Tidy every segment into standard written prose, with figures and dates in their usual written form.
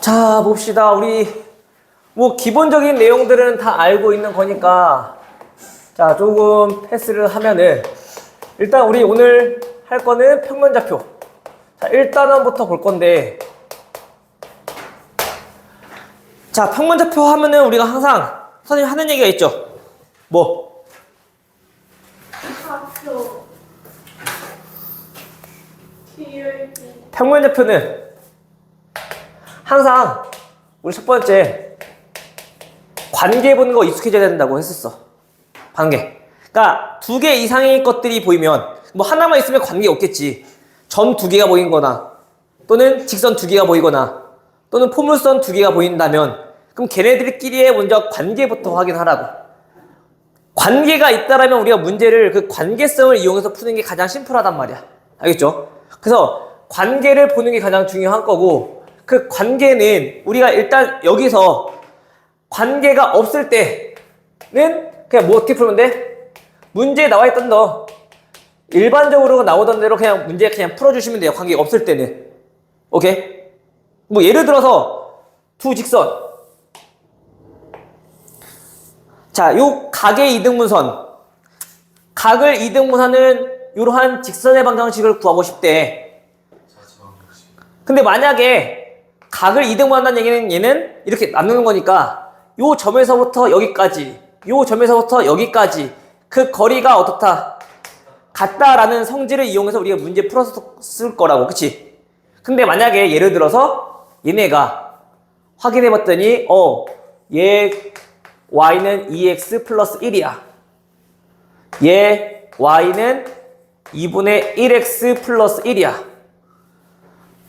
자, 봅시다. 우리 뭐 기본적인 내용들은 다 알고 있는 거니까 자, 조금 패스를 하면은 일단 우리 오늘 할 거는 평면좌표. 자, 1단원부터 볼 건데 자, 평면좌표 하면은 우리가 항상 선생님이 하는 얘기가 있죠. 뭐? 좌표, 기울기, 평면좌표는 항상 우리 첫 번째 관계 보는 거 익숙해져야 된다고 했었어. 관계. 그러니까 두 개 이상의 것들이 보이면 뭐 하나만 있으면 관계 없겠지. 점 두 개가 보이거나 또는 직선 두 개가 보이거나 또는 포물선 두 개가 보인다면 그럼 걔네들끼리의 먼저 관계부터 확인하라고. 관계가 있다라면 우리가 문제를 그 관계성을 이용해서 푸는 게 가장 심플하단 말이야. 알겠죠? 그래서 관계를 보는 게 가장 중요한 거고 그 관계는 우리가 일단 여기서 관계가 없을 때는 그냥 뭐 어떻게 풀면 돼? 문제에 나와 있던 거 일반적으로 나오던 대로 그냥 문제 그냥 풀어주시면 돼요. 관계가 없을 때는. 오케이? 뭐 예를 들어서 두 직선. 자, 요 각의 이등분선. 각을 이등분하는 이러한 직선의 방정식을 구하고 싶대. 근데 만약에 각을 이등분한다는 얘기는 얘는 이렇게 나누는 거니까 요 점에서부터 여기까지, 요 점에서부터 여기까지 그 거리가 어떻다? 같다라는 성질을 이용해서 우리가 문제 풀었을 거라고. 그치? 근데 만약에 예를 들어서 얘네가 확인해 봤더니 얘 y는 2x 플러스 1이야. 얘 y는 2분의 1x 플러스 1이야.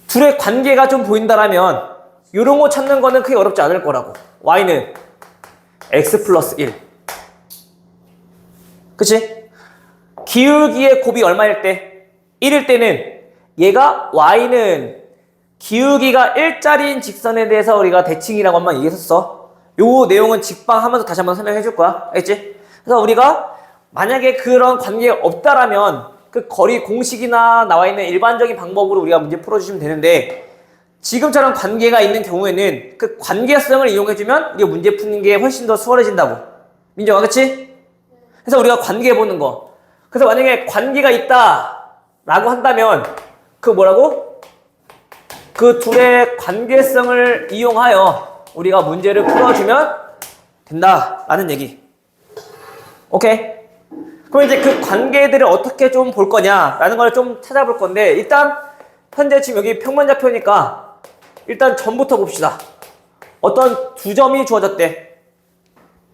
둘의 관계가 좀 보인다라면 요런 거 찾는 거는 크게 어렵지 않을 거라고. y는 x 플러스 1. 그치? 기울기의 곱이 얼마일 때? 1일 때는 얘가 y는 기울기가 1짜리인 직선에 대해서 우리가 대칭이라고 한번 얘기했었어. 요 내용은 직방하면서 다시 한번 설명해 줄 거야. 알겠지? 그래서 우리가 만약에 그런 관계가 없다라면 그 거리 공식이나 나와 있는 일반적인 방법으로 우리가 문제 풀어주시면 되는데 지금처럼 관계가 있는 경우에는 그 관계성을 이용해주면 우리가 문제 푸는 게 훨씬 더 수월해진다고. 민정아, 그치? 그래서 우리가 관계 보는 거. 그래서 만약에 관계가 있다라고 한다면 그 뭐라고? 그 둘의 관계성을 이용하여 우리가 문제를 풀어주면 된다라는 얘기. 오케이? 그럼 이제 그 관계들을 어떻게 좀 볼 거냐라는 걸 좀 찾아볼 건데 일단 현재 지금 여기 평면좌표니까 일단 점부터 봅시다. 어떤 두 점이 주어졌대.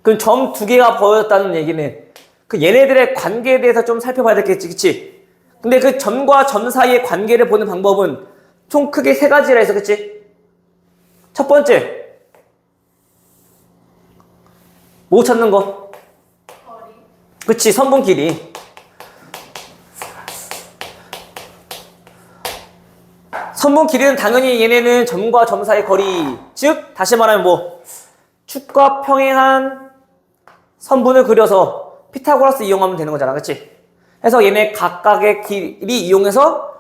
그럼 점 두 개가 보여졌다는 얘기는 그 얘네들의 관계에 대해서 좀 살펴봐야 되겠지, 그치? 근데 그 점과 점 사이의 관계를 보는 방법은 총 크게 세 가지라 해서, 그치? 첫 번째, 뭐 찾는 거? 거리, 그치, 선분 길이. 선분 길이는 당연히 얘네는 점과 점 사이의 거리, 즉 다시 말하면 뭐 축과 평행한 선분을 그려서 피타고라스 이용하면 되는 거잖아, 그치? 그래서 얘네 각각의 길이 이용해서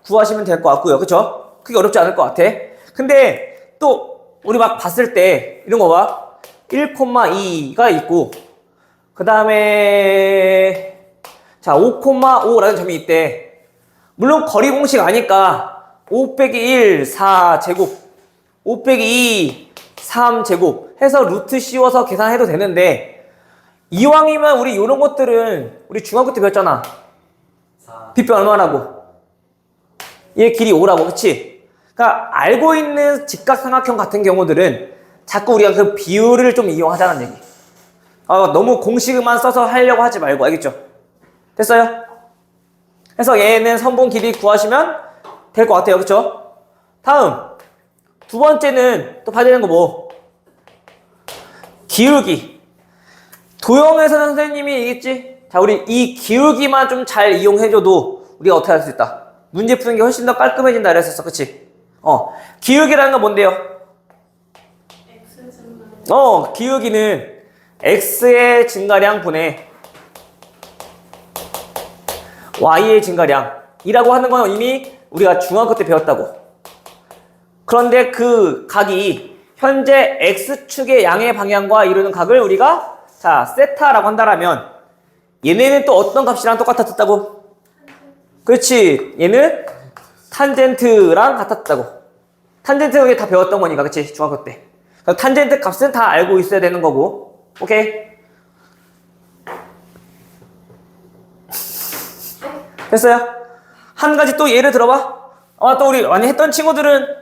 구하시면 될 것 같고요, 그쵸? 그게 어렵지 않을 것 같아. 근데 또 우리 막 봤을 때 이런 거 봐. 1,2가 있고 그 다음에 자 5,5라는 점이 있대. 물론 거리 공식 아니까 5 빼기 1, 4제곱 5 빼기 2, 3제곱 해서 루트 씌워서 계산해도 되는데 이왕이면 우리 이런 것들은 우리 중학교 때 배웠잖아. 빗변 얼마라고? 얘 길이 5라고, 그치? 그러니까 알고 있는 직각삼각형 같은 경우들은 자꾸 우리가 그 비율을 좀 이용하자는 얘기. 너무 공식만 써서 하려고 하지 말고, 알겠죠? 됐어요? 그래서 얘는 선분 길이 구하시면 될 것 같아요, 그쵸? 다음 두 번째는 또 봐야 되는 거 뭐? 기울기. 도형에서는 선생님이 얘기했지? 자, 우리 이 기울기만 좀 잘 이용해줘도 우리가 어떻게 할 수 있다? 문제 푸는 게 훨씬 더 깔끔해진다 그랬었어, 그치? 기울기라는 건 뭔데요? x 증가, 기울기는 x의 증가량 분의 y의 증가량이라고 하는 건 이미 우리가 중학교 때 배웠다고. 그런데 그 각이 현재 x축의 양의 방향과 이루는 각을 우리가 자 세타라고 한다라면 얘네는 또 어떤 값이랑 똑같았다고? 그렇지. 얘는 탄젠트랑 같았다고. 탄젠트 우리 다 배웠던 거니까, 그치? 중학교 때. 그럼 탄젠트 값은 다 알고 있어야 되는 거고. 오케이? 됐어요? 한 가지 또 예를 들어봐. 또 우리 많이 했던 친구들은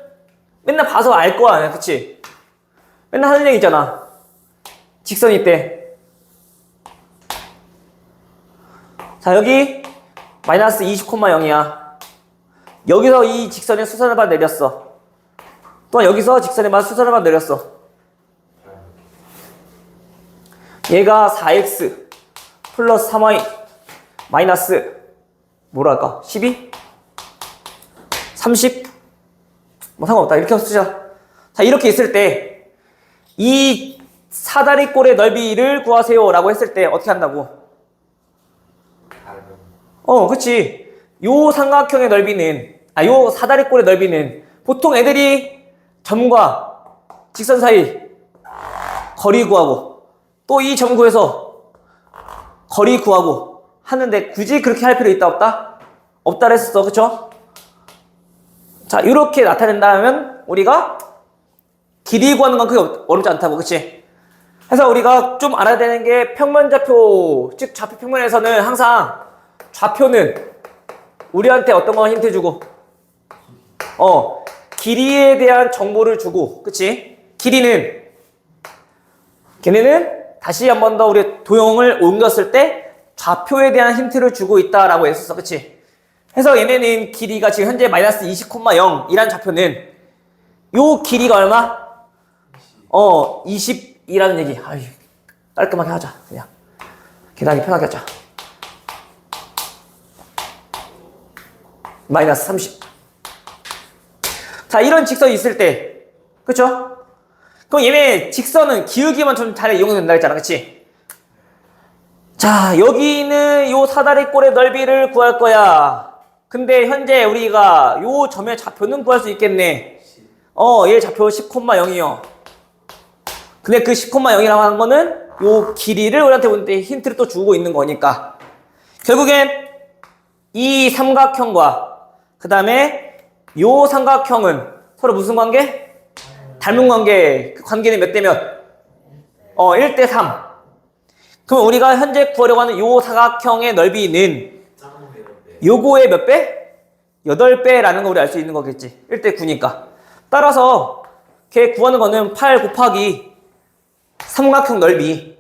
맨날 봐서 알 거야, 그치? 맨날 하는 얘기 있잖아. 직선이 때. 자, 여기 마이너스 20,0이야. 여기서 이 직선의 수선을 봐 내렸어. 또 여기서 직선의 수선을 봐 내렸어. 얘가 4x 플러스 3y 마이너스 뭐랄까 12? 30? 뭐 상관없다. 이렇게 쓰자. 자, 이렇게 있을 때 이 사다리꼴의 넓이를 구하세요 라고 했을 때 어떻게 한다고? 그치. 요 삼각형의 넓이는, 요 사다리꼴의 넓이는 보통 애들이 점과 직선 사이 거리 구하고 또 이 점 구해서 거리 구하고 하는데 굳이 그렇게 할 필요 있다 없다? 없다 그랬어. 그쵸? 자, 이렇게 나타낸다면 우리가 길이 구하는 건 그게 어렵지 않다고. 그치? 그래서 우리가 좀 알아야 되는 게 평면좌표, 즉 좌표 평면에서는 항상 좌표는 우리한테 어떤 거 힌트 주고 길이에 대한 정보를 주고, 그치? 길이는 걔네는 다시 한 번 더 우리 도형을 옮겼을 때 좌표에 대한 힌트를 주고 있다라고 했었어. 그치? 그래서 얘네는 길이가 지금 현재 마이너스 20,0 이란 좌표는 요 길이가 얼마? 20이라는 얘기. 아유, 깔끔하게 하자. 그냥 계산이 편하게 하자. 마이너스 30. 자, 이런 직선이 있을 때, 그쵸? 그럼 얘네 직선은 기울기만 좀 잘 이용된다 했잖아. 그치? 자, 여기는 요 사다리꼴의 넓이를 구할 거야. 근데 현재 우리가 요 점의 좌표는 구할 수 있겠네. 얘 좌표 10,0이요. 근데 그 10,0이라고 하는 거는 요 길이를 우리한테 보는데 힌트를 또 주고 있는 거니까. 결국엔 이 삼각형과 그 다음에 요 삼각형은 서로 무슨 관계? 닮은 관계. 그 관계는 몇 대 몇? 1대 3. 그럼 우리가 현재 구하려고 하는 요 사각형의 넓이는 요거의 몇 배? 8배라는 거 우리 알 수 있는 거겠지. 1대 9니까. 따라서 걔 구하는 거는 8 곱하기 삼각형 넓이.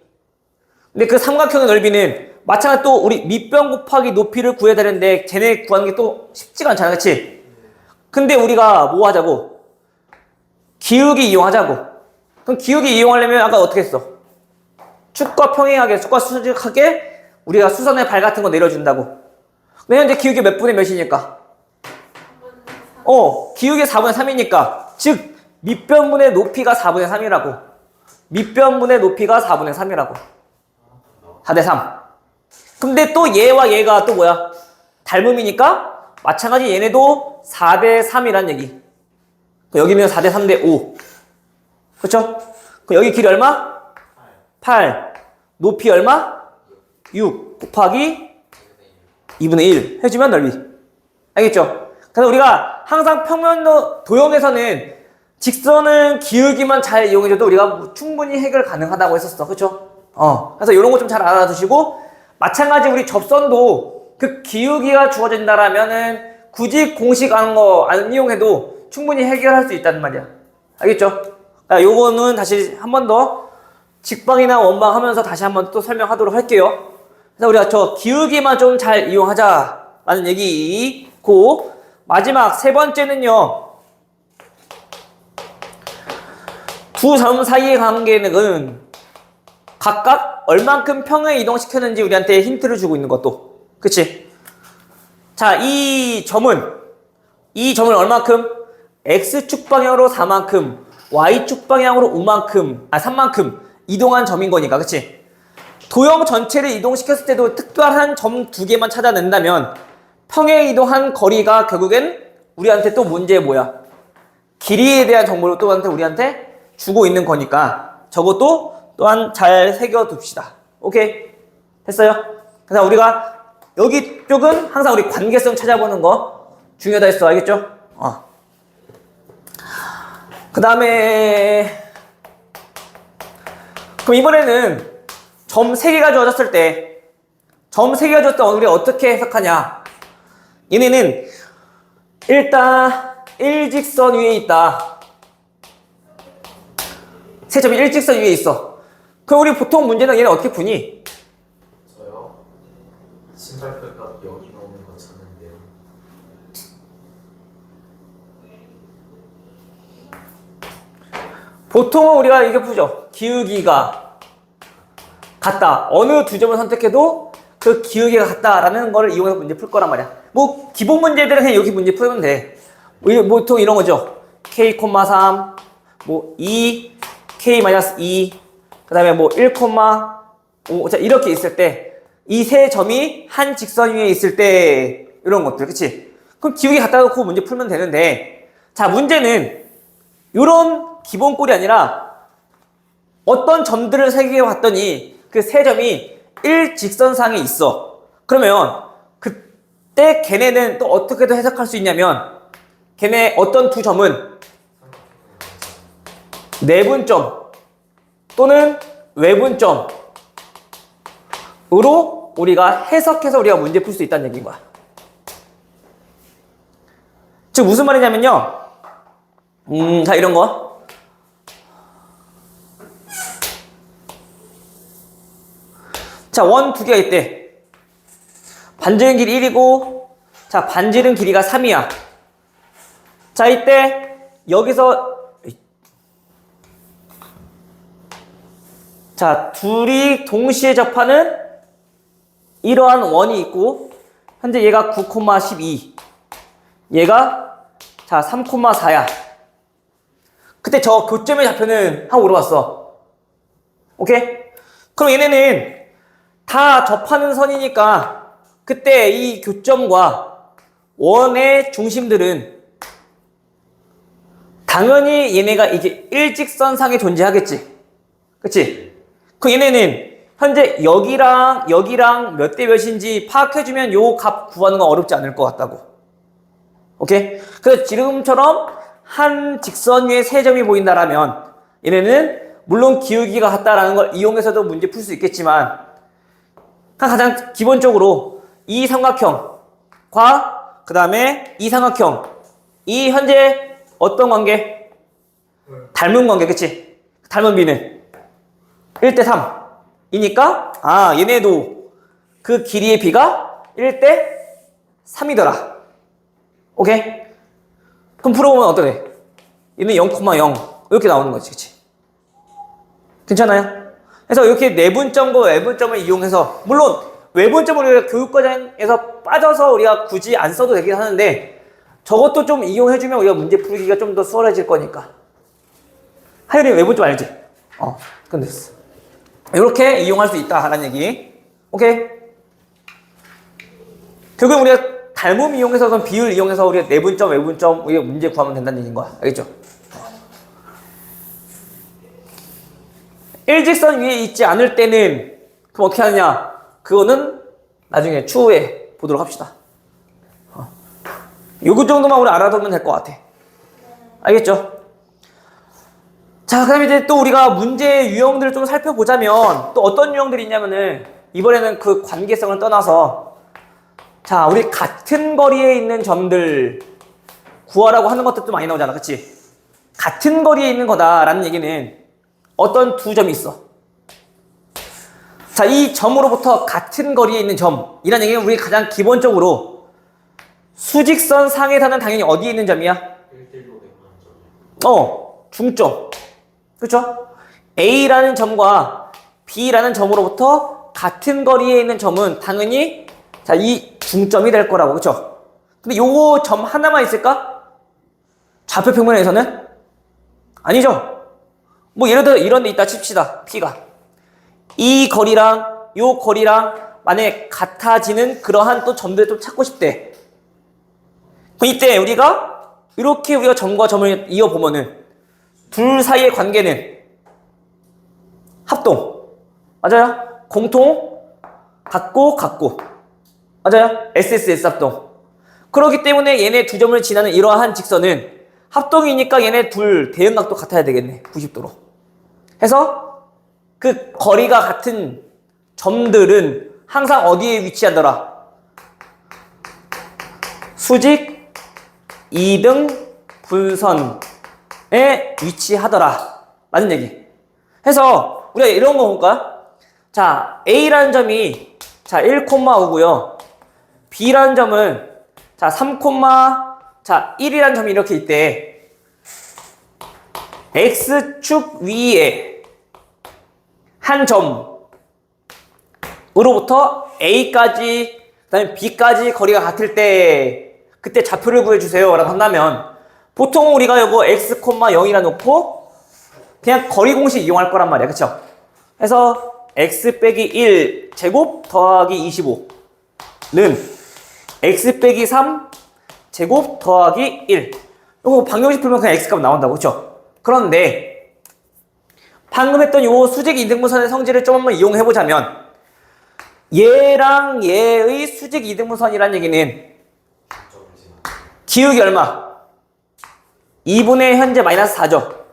근데 그 삼각형의 넓이는 마찬가지로 또 우리 밑변 곱하기 높이를 구해야 되는데 쟤네 구하는 게 또 쉽지가 않잖아. 그치? 근데 우리가 뭐 하자고? 기울기 이용하자고. 그럼 기울기 이용하려면 아까 어떻게 했어? 축과 평행하게, 축과 수직하게 우리가 수선의 발 같은 거 내려준다고. 근데 현재 기울기 몇 분의 몇이니까? 기울기 4분의 3이니까. 즉, 밑변분의 높이가 4분의 3이라고. 밑변분의 높이가 4분의 3이라고. 4대 3. 근데 또 얘와 얘가 또 뭐야? 닮음이니까 마찬가지 얘네도 4대 3이란 얘기. 여기는 4대 3대 5. 그쵸? 그럼 여기 길이 얼마? 8. 높이 얼마? 6 곱하기 2분의 1 해주면 넓이. 알겠죠? 그래서 우리가 항상 평면 도형에서는 직선은 기울기만 잘 이용해줘도 우리가 충분히 해결 가능하다고 했었어. 그쵸? 그래서 이런 거 좀 잘 알아두시고, 마찬가지 우리 접선도 그 기울기가 주어진다라면은 굳이 공식 안 이용해도 충분히 해결할 수 있다는 말이야. 알겠죠? 요거는 다시 한 번 더 직방이나 원방 하면서 다시 한 번 또 설명하도록 할게요. 그래서 우리가 저 기울기만 좀 잘 이용하자라는 얘기고, 마지막 세 번째는요. 두 점 사이의 관계는 각각 얼만큼 평에 이동시켰는지 우리한테 힌트를 주고 있는 것도. 그치? 자, 이 점은 얼만큼? X축 방향으로 4만큼, Y축 방향으로 3만큼 이동한 점인 거니까. 그치? 도형 전체를 이동시켰을 때도 특별한 점 2개만 찾아낸다면 평에 이동한 거리가 결국엔 우리한테 또 문제 뭐야? 길이에 대한 정보를 또 우리한테 주고 있는 거니까 저것도 또한 잘 새겨둡시다. 오케이? 됐어요? 그래서 우리가 여기 쪽은 항상 우리 관계성 찾아보는 거 중요하다 했어. 알겠죠? 그 다음에 그럼 이번에는 점 3개가 주어졌을 때 우리가 어떻게 해석하냐. 얘네는 일단 일직선 위에 있다. 세 점이 일직선 위에 있어. 그럼 우리 보통 문제는 얘는 어떻게 푸니? 저요? 신발끈값 여기 나오는 거 찾는데요. 보통은 우리가 이렇게 푸죠. 기울기가 같다. 어느 두 점을 선택해도 그 기울기가 같다라는 거를 이용해서 문제 풀 거란 말이야. 뭐 기본 문제들은 그냥 여기 문제 풀면 돼. 보통 이런 거죠. k,3 뭐 2 k-2 그 다음에 뭐 1,5 자 이렇게 있을 때 이 세 점이 한 직선 위에 있을 때 이런 것들 그치? 그럼 기울기 갖다 놓고 문제 풀면 되는데 자 문제는 요런 기본꼴이 아니라 어떤 점들을 새겨 봤더니 그 세 점이 일직선상에 있어. 그러면 그때 걔네는 또 어떻게도 해석할 수 있냐면 걔네 어떤 두 점은 내분점 또는 외분점으로 우리가 해석해서 우리가 문제 풀 수 있다는 얘기인 거야. 즉 무슨 말이냐면요. 자 이런 거. 자 원 두 개가 있대. 반지름 길이 1이고 자 반지름 길이가 3이야. 자 이때 여기서 자 둘이 동시에 접하는 이러한 원이 있고 현재 얘가 9,12 얘가 자 3,4야. 그때 저 교점의 좌표는 한번 물어봤어. 오케이? 그럼 얘네는 다 접하는 선이니까 그때 이 교점과 원의 중심들은 당연히 얘네가 이게 일직선상에 존재하겠지. 그치? 그 얘네는 현재 여기랑 몇 대 몇인지 파악해주면 요 값 구하는 건 어렵지 않을 것 같다고. 오케이? 그래서 지금처럼 한 직선 위에 세 점이 보인다라면 얘네는 물론 기울기가 같다라는 걸 이용해서도 문제 풀 수 있겠지만 가장 기본적으로 이 삼각형과 그 다음에 이 삼각형 이 현재 어떤 관계? 닮은 관계 그치? 닮은 비는 1대 3이니까 아 얘네도 그 길이의 비가 1대 3이더라. 오케이? 그럼 풀어보면 어떠래? 얘는 0,0 이렇게 나오는 거지 그치? 괜찮아요? 그래서 이렇게 내분점과 외분점을 이용해서 물론 외분점을 우리가 교육과정에서 빠져서 우리가 굳이 안 써도 되긴 하는데 저것도 좀 이용해주면 우리가 문제 풀기가 좀 더 수월해질 거니까. 하율이 외분점 알지? 그럼 됐어. 이렇게 이용할 수 있다라는 얘기. 오케이? 결국 우리가 닮음 이용해서 그럼 비율 이용해서 우리가 내분점, 외분점 우리가 문제 구하면 된다는 얘기인 거야. 알겠죠? 일직선 위에 있지 않을 때는 그럼 어떻게 하느냐? 그거는 나중에 추후에 보도록 합시다. 요거 정도만 우리 알아두면 될 것 같아. 알겠죠? 자, 그 다음에 이제 또 우리가 문제의 유형들을 좀 살펴보자면 또 어떤 유형들이 있냐면은 이번에는 그 관계성을 떠나서 자, 우리 같은 거리에 있는 점들 구하라고 하는 것들도 많이 나오잖아. 그치? 같은 거리에 있는 거다라는 얘기는 어떤 두 점이 있어. 자, 이 점으로부터 같은 거리에 있는 점이라는 얘기는 우리 가장 기본적으로 수직선 상에서는 당연히 어디에 있는 점이야? 1대1로 된 점이요. 중점. 그렇죠? A라는 점과 B라는 점으로부터 같은 거리에 있는 점은 당연히 자, 이 중점이 될 거라고. 그렇죠? 근데 요거 점 하나만 있을까? 좌표 평면에서는? 아니죠? 뭐 예를 들어 이런 데 있다 칩시다. P가. 이 거리랑 요 거리랑 만약에 같아지는 그러한 또 점들을 좀 찾고 싶대. 그럼 이때 우리가 이렇게 우리가 점과 점을 이어보면은 둘 사이의 관계는 합동. 맞아요? 공통, 같고. 맞아요? SSS 합동. 그렇기 때문에 얘네 두 점을 지나는 이러한 직선은 합동이니까 얘네 둘 대응각도 같아야 되겠네. 90도로. 해서 그 거리가 같은 점들은 항상 어디에 위치하더라? 수직 2등 분선에 위치하더라. 맞는 얘기. 해서 우리가 이런 거 볼까? 자, A라는 점이 자 1,5고요. B라는 점은 자 3,1이라는 점이 이렇게 있대. X축 위에 한 점으로부터 A까지 그다음에 B까지 거리가 같을 때 그때 좌표를 구해주세요 라고 한다면 보통 우리가 이거 x, 0이라 놓고 그냥 거리 공식 이용할 거란 말이야. 그쵸? 그래서 x 빼기 1 제곱 더하기 25는 x 빼기 3 제곱 더하기 1. 이거 방정식 풀면 그냥 x값 나온다고. 그쵸? 그런데 방금 했던 요 수직 이등분선의 성질을 좀 한번 이용해보자면 얘랑 얘의 수직 이등분선이란 얘기는 기울기 얼마? 2분의 현재 마이너스 4죠.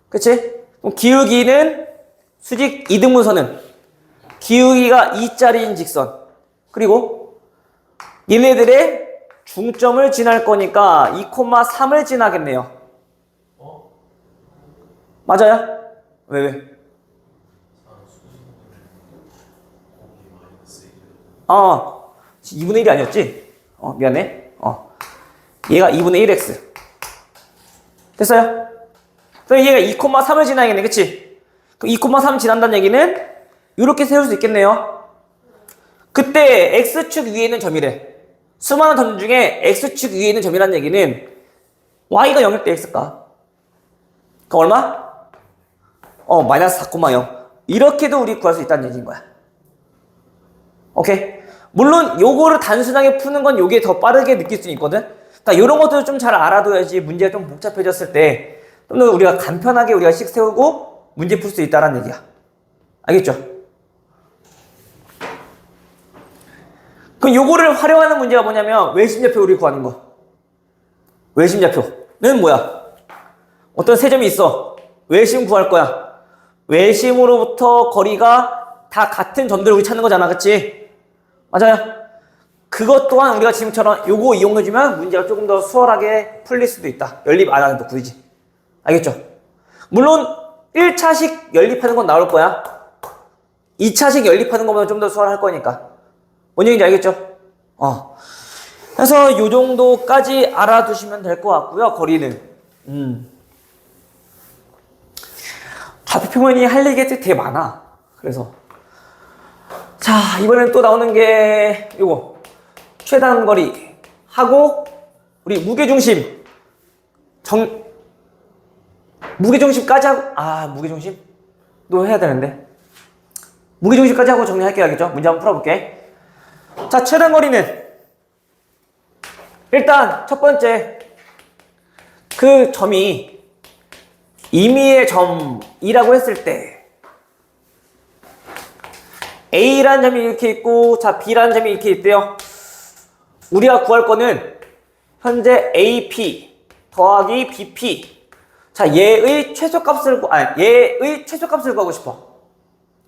그치? 그럼 기울기는 수직 2등분선은 기울기가 2짜리인 직선. 그리고 얘네들의 중점을 지날 거니까 2,3을 지나겠네요. 맞아요? 왜? 2분의 1이 아니었지? 미안해. 얘가 2분의 1x. 됐어요? 그럼 얘가 2,3을 지나야겠네. 그치? 그럼 2,3 지난다는 얘기는 이렇게 세울 수 있겠네요. 그때 x축 위에 있는 점이래. 수많은 점 중에 x축 위에 있는 점이라는 얘기는 y가 0일 때 x가. 그 얼마? 마이너스 4,0. 이렇게도 우리 구할 수 있다는 얘기인 거야. 오케이? 물론 요거를 단순하게 푸는 건 요게 더 빠르게 느낄 수 있거든? 그러니까 요런 것들을 좀 잘 알아둬야지 문제가 좀 복잡해졌을 때 좀 더 우리가 간편하게 우리가 식 세우고 문제 풀 수 있다는 얘기야. 알겠죠? 그럼 요거를 활용하는 문제가 뭐냐면 외심좌표 우리 구하는 거. 외심좌표는 뭐야? 어떤 세 점이 있어. 외심 구할 거야. 외심으로부터 거리가 다 같은 점들을 우리 찾는 거잖아. 그치? 맞아요? 그것 또한 우리가 지금처럼 요거 이용해주면 문제가 조금 더 수월하게 풀릴 수도 있다. 연립 안 하는 도 굳이. 알겠죠? 물론 1차식 연립하는 건 나올 거야. 2차식 연립하는 거보다 좀 더 수월할 거니까. 뭔 얘기인지 알겠죠? 그래서 요 정도까지 알아두시면 될 것 같고요. 거리는. 좌표평면이 할 얘기가 되게 많아. 그래서 자, 이번엔 또 나오는 게 요거 최단 거리 하고 우리 무게중심 무게중심까지 하고 무게중심도 해야 되는데 무게중심까지 하고 정리할게요. 알겠죠? 문제 한번 풀어볼게. 자, 최단 거리는 일단 첫 번째 그 점이 임의의 점이라고 했을 때 A라는 점이 이렇게 있고 자 B라는 점이 이렇게 있대요. 우리가 구할 거는 현재 AP 더하기 BP. 자 얘의 최소값을 구하고 싶어.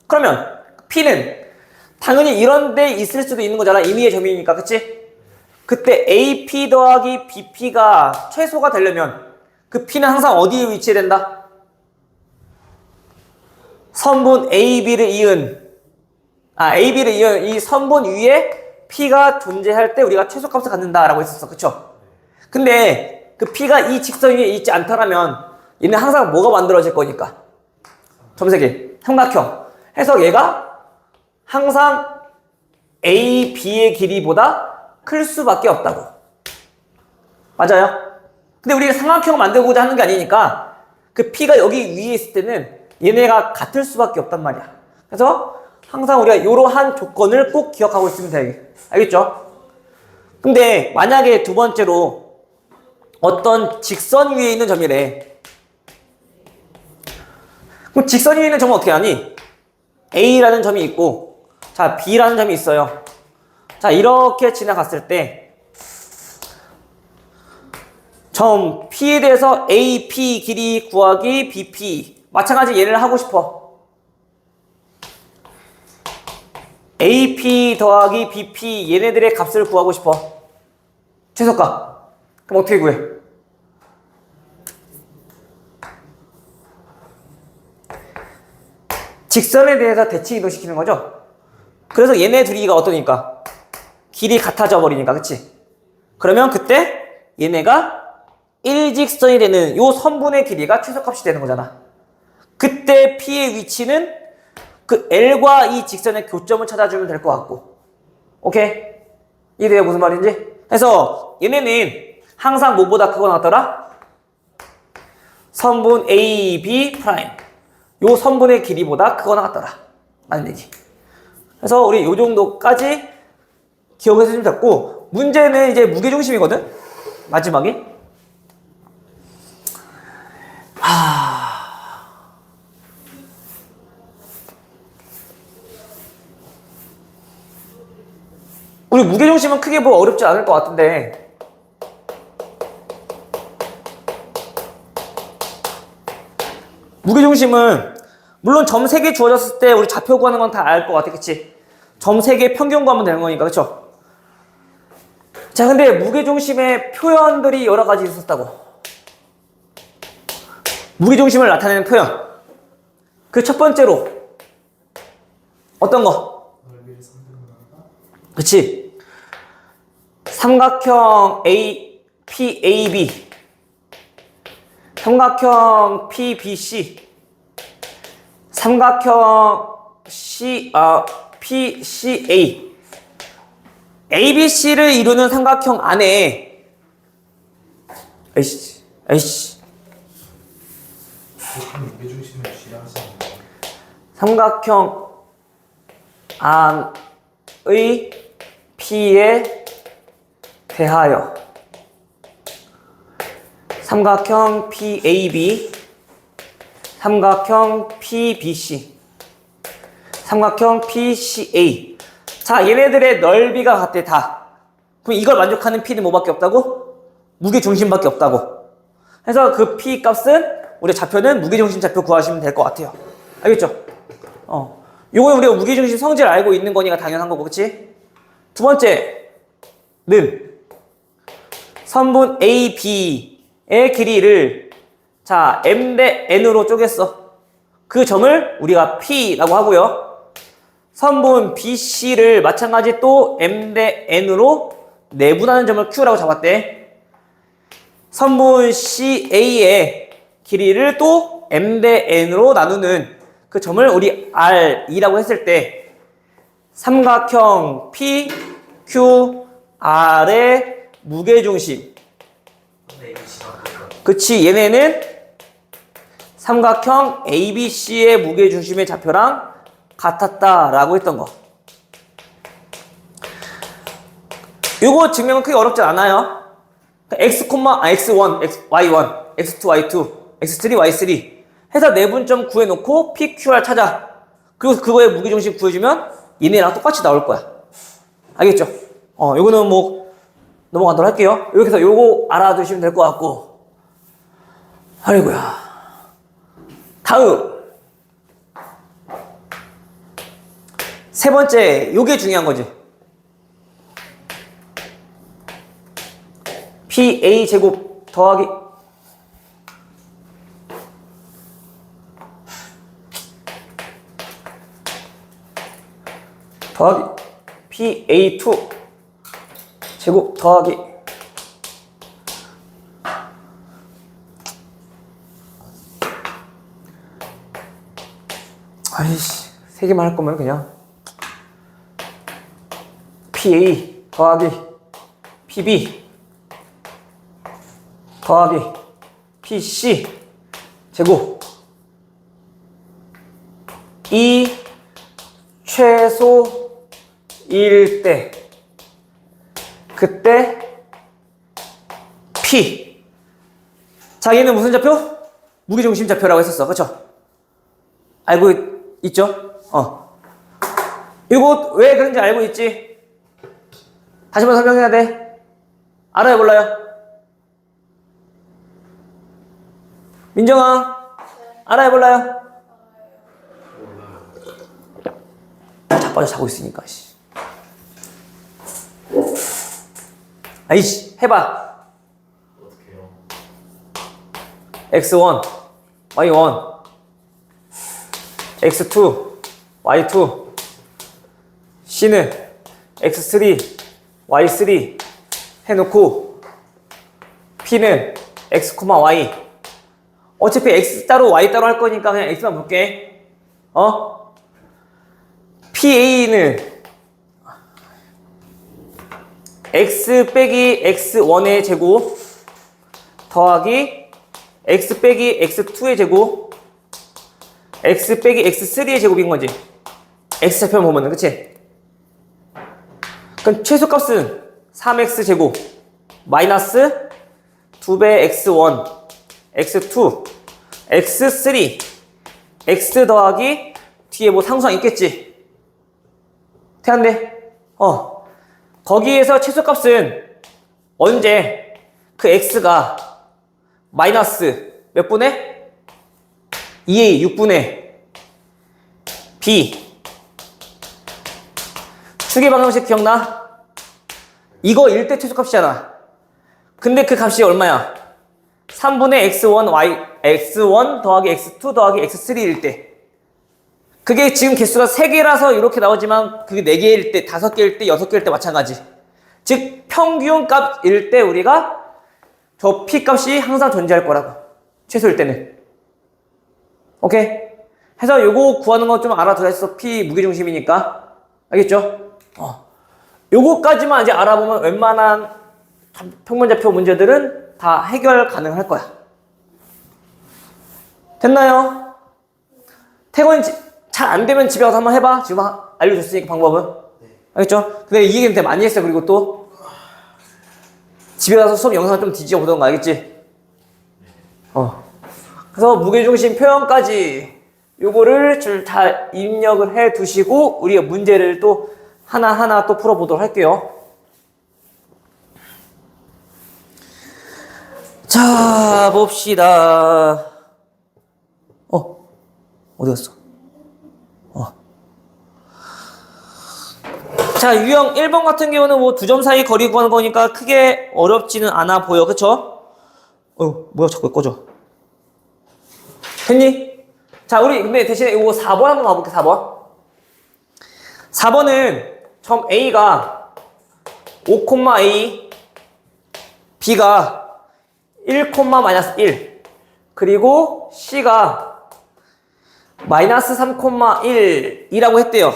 그러면 P는 당연히 이런 데 있을 수도 있는 거잖아. 임의의 점이니까. 그치? 그때 AP 더하기 BP가 최소가 되려면 그 P는 항상 어디에 위치된다? 선분 AB를 이은 이 선분 위에 P가 존재할 때 우리가 최소값을 갖는다라고 했었어. 그쵸? 근데 그 P가 이 직선 위에 있지 않다라면 얘는 항상 뭐가 만들어질 거니까? 점색이 삼각형. 해서 얘가 항상 A, B의 길이보다 클 수밖에 없다고. 맞아요? 근데 우리가 삼각형을 만들고자 하는 게 아니니까 그 P가 여기 위에 있을 때는 얘네가 같을 수밖에 없단 말이야. 그래서 항상 우리가 이러한 조건을 꼭 기억하고 있으면 돼. 알겠죠? 근데 만약에 두 번째로 어떤 직선 위에 있는 점이래. 그럼 직선 위에 있는 점은 어떻게 하니? A라는 점이 있고, 자, B라는 점이 있어요. 자, 이렇게 지나갔을 때, 점 P에 대해서 AP 길이 구하기 BP. 마찬가지 얘를 하고 싶어. AP 더하기 BP 얘네들의 값을 구하고 싶어. 최소값. 그럼 어떻게 구해? 직선에 대해서 대칭 이동시키는 거죠. 그래서 얘네 둘이가 어떠니까? 길이 같아져 버리니까, 그치? 그러면 그때 얘네가 일직선이 되는 요 선분의 길이가 최소값이 되는 거잖아. 그때 P의 위치는 그 L과 이 직선의 교점을 찾아주면 될 것 같고. 오케이? 이해돼요? 무슨 말인지? 그래서 얘네는 항상 뭐보다 크고 나왔더라? 선분 AB 프라임. 요 선분의 길이보다 크거나 같더라. 라는 얘기. 그래서 우리 요 정도까지 기억해서 좀 잡고, 문제는 이제 무게중심이거든? 마지막이. 우리 무게중심은 크게 뭐 어렵지 않을 것 같은데, 무게중심은 물론 점 3개 주어졌을 때 우리 좌표 구하는 건 다 알 것 같아, 그치? 점 3개 평균 구하면 되는 거니까, 그쵸? 자, 근데 무게중심의 표현들이 여러 가지 있었다고. 무게중심을 나타내는 표현. 그 첫 번째로 어떤 거? 그치? 삼각형 PAB, 삼각형 PBC, 삼각형 PCA. ABC를 이루는 삼각형 안에 무게중심을 지향하시는 삼각형 안의 P에 대하여 삼각형 PAB, 삼각형 PBC, 삼각형 PCA. 자, 얘네들의 넓이가 같대, 다. 그럼 이걸 만족하는 P는 뭐밖에 없다고? 무게중심밖에 없다고. 그래서 그 P 값은 우리 좌표는 무게중심 좌표 구하시면 될 것 같아요. 알겠죠? 요거는 우리가 무게중심 성질을 알고 있는 거니까 당연한 거고, 그치? 두 번째는 선분 AB의 길이를 자, M 대 N으로 쪼갰어. 그 점을 우리가 P라고 하고요. 선분 BC를 마찬가지 또 M 대 N으로 내분하는 점을 Q라고 잡았대. 선분 CA의 길이를 또 M 대 N으로 나누는 그 점을 우리 R이라고 했을 때 삼각형 PQR의 무게중심. 그치, 얘네는 삼각형 ABC의 무게중심의 좌표랑 같았다라고 했던 거. 요거 증명은 크게 어렵지 않아요. X1, Y1, X2, Y2, X3, Y3 해서 내분점 구해놓고 PQR 찾아. 그리고 그거의 무게중심 구해주면 얘네랑 똑같이 나올 거야. 알겠죠? 요거는 뭐 넘어가도록 할게요. 이렇게 해서 요거 알아두시면 될 것 같고. 아이고야. 다음. 세 번째, 요게 중요한 거지. PA 제곱 더하기 PA2 제곱 더하기 아이씨, 세 개만 할 거면 그냥 PA 더하기 PB 더하기 PC 제곱 이 최소일 때 그때 P 자, 얘는 무슨 좌표? 무게중심 좌표라고 했었어. 그쵸? 알고 있죠? 이거 왜 그런지 알고 있지? 다시 한번 설명해야 돼. 알아요, 몰라요? 민정아, 알아요, 몰라요? 자빠져 자고 있으니까, 씨. 아이씨, 해봐. 어떡해요? x1, y1, x2, y2, c는 x3, y3 해놓고 p는 x, y. 어차피 x 따로 y 따로 할 거니까 그냥 x만 볼게. PA는 x 빼기 x1의 제곱 더하기 x 빼기 x2의 제곱 x 빼기 x3의 제곱인 거지. x 좌표 보면은, 그치? 그럼 최소값은 3x 제곱 마이너스 2배 x1 x2 x3 x 더하기 뒤에 뭐 상수항 있겠지? 태한데? 거기에서 최소값은 언제 그 x가 마이너스 몇 분의? 2a 6분의 b 추계 방정식 기억나? 이거 1대 최소값이잖아. 근데 그 값이 얼마야? 3분의 x1 더하기 x2 더하기 x3일 때. 그게 지금 개수가 3개라서 이렇게 나오지만 그게 4개일 때, 5개일 때, 6개일 때 마찬가지. 즉 평균 값일 때 우리가 저 p 값이 항상 존재할 거라고. 최소일 때는. 오케이? 해서 요거 구하는 거 좀 알아둬야겠어. p 무게중심이니까. 알겠죠? 요거까지만 이제 알아보면 웬만한 평면좌표 문제들은 다 해결 가능할 거야. 됐나요? 태권이 잘 안 되면 집에 가서 한번 해봐. 지금 알려줬으니까 방법은. 알겠죠? 근데 이 얘기는 되게 많이 했어. 그리고 또 집에 가서 수업 영상을 좀 뒤집어 보던가. 알겠지? 그래서 무게중심 표현까지 요거를 잘 입력을 해 두시고 우리가 문제를 또 하나하나 또 풀어보도록 할게요. 자, 봅시다. 어디 갔어? 자, 유형 1번 같은 경우는 뭐 두 점 사이 거리 구하는 거니까 크게 어렵지는 않아 보여. 그쵸? 뭐야, 자꾸 꺼져. 됐니? 자, 우리 근데 대신에 이거 4번 한번 가볼게. 4번. 4번은 처음 A가 5,A, B가 1,-1, 그리고 C가 마이너스 3,1이라고 했대요.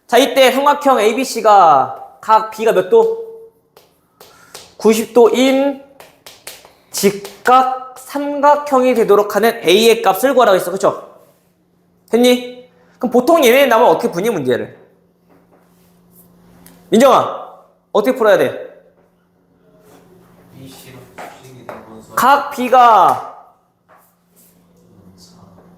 자, 이때 삼각형 ABC가 각 B가 몇 도? 90도인 직각 삼각형이 되도록 하는 A의 값을 구하라고 했어. 그쵸? 됐니? 그럼 보통 얘네 나오면 어떻게 푸니 문제를? 민정아, 어떻게 풀어야 돼? 각 B가